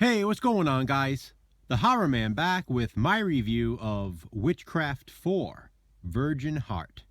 Hey, what's going on, guys? The Horror Man back with my review of Witchcraft 4, Virgin Heart.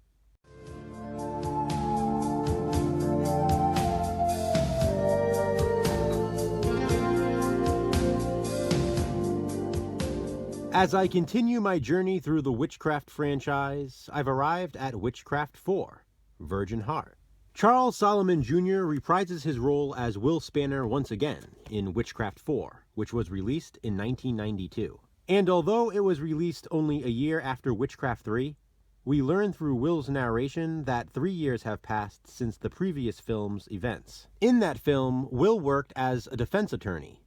As I continue my journey through the Witchcraft franchise, I've arrived at Witchcraft 4, Virgin Heart. Charles Solomon Jr. reprises his role as Will Spanner once again in Witchcraft 4, which was released in 1992. And although it was released only a year after Witchcraft 3, we learn through Will's narration that 3 years have passed since the previous film's events. In that film, Will worked as a defense attorney.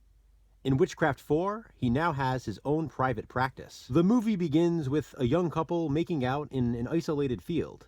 In Witchcraft 4, he now has his own private practice. The movie begins with a young couple making out in an isolated field.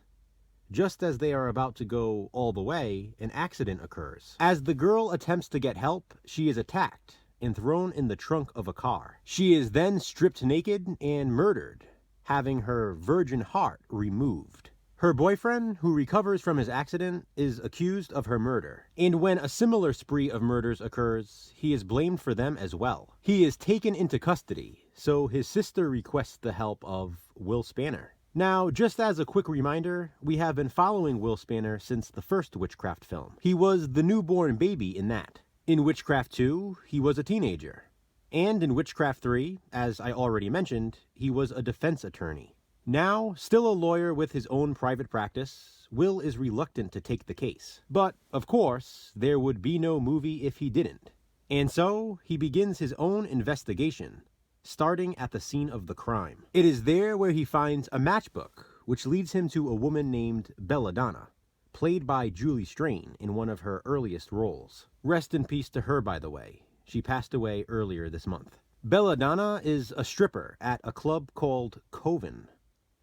Just as they are about to go all the way, an accident occurs. As the girl attempts to get help, she is attacked and thrown in the trunk of a car. She is then stripped naked and murdered, having her virgin heart removed. Her boyfriend, who recovers from his accident, is accused of her murder. And when a similar spree of murders occurs, he is blamed for them as well. He is taken into custody, so his sister requests the help of Will Spanner. Now, just as a quick reminder, we have been following Will Spanner since the first Witchcraft film. He was the newborn baby in that. In Witchcraft 2, he was a teenager. And in Witchcraft 3, as I already mentioned, he was a defense attorney. Now, still a lawyer with his own private practice, Will is reluctant to take the case. But, of course, there would be no movie if he didn't. And so, he begins his own investigation, starting at the scene of the crime. It is there where he finds a matchbook, which leads him to a woman named Belladonna, played by Julie Strain in one of her earliest roles. Rest in peace to her, by the way. She passed away earlier this month. Belladonna is a stripper at a club called Coven,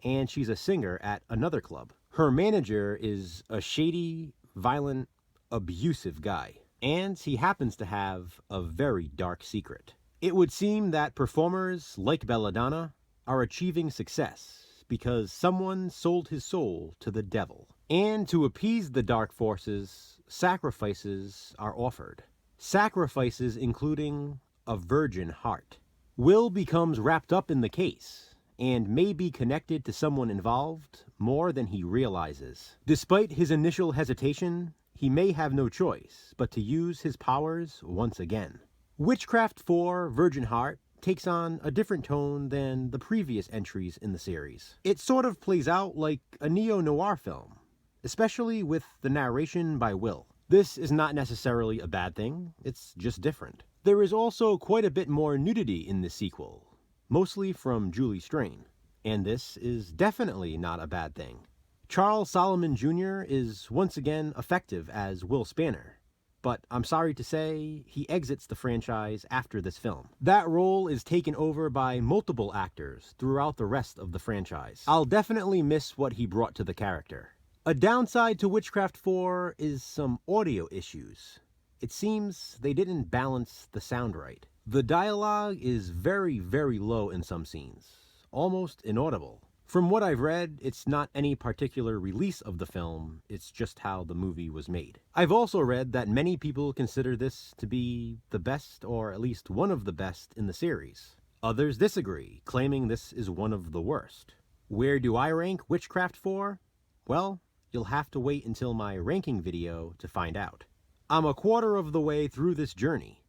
and she's a singer at another club. Her manager is a shady, violent, abusive guy, and he happens to have a very dark secret. It would seem that performers like Belladonna are achieving success because someone sold his soul to the devil. And to appease the dark forces, sacrifices are offered. Sacrifices including a virgin heart. Will becomes wrapped up in the case and may be connected to someone involved more than he realizes. Despite his initial hesitation, he may have no choice but to use his powers once again. Witchcraft 4 Virgin Heart takes on a different tone than the previous entries in the series. It sort of plays out like a neo-noir film, especially with the narration by Will. This is not necessarily a bad thing, it's just different. There is also quite a bit more nudity in the sequel, mostly from Julie Strain, and this is definitely not a bad thing. Charles Solomon Jr. is once again effective as Will Spanner, but I'm sorry to say, he exits the franchise after this film. That role is taken over by multiple actors throughout the rest of the franchise. I'll definitely miss what he brought to the character. A downside to Witchcraft 4 is some audio issues. It seems they didn't balance the sound right. The dialogue is very, very low in some scenes, almost inaudible. From what I've read, it's not any particular release of the film, it's just how the movie was made. I've also read that many people consider this to be the best, or at least one of the best, in the series. Others disagree, claiming this is one of the worst. Where do I rank Witchcraft 4? Well, you'll have to wait until my ranking video to find out. I'm a quarter of the way through this journey.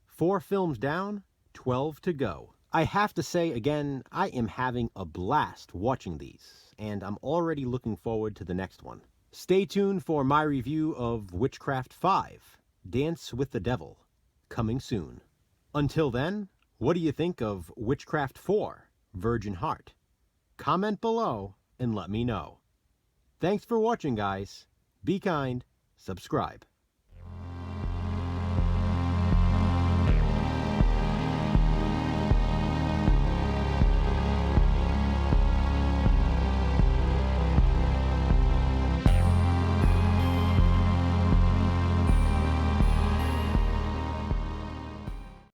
4 films down, 12 to go. I have to say again, I am having a blast watching these, and I'm already looking forward to the next one. Stay tuned for my review of Witchcraft 5, Dance with the Devil, coming soon. Until then, what do you think of Witchcraft 4, Virgin Heart? Comment below and let me know. Thanks for watching, guys. Be kind, subscribe.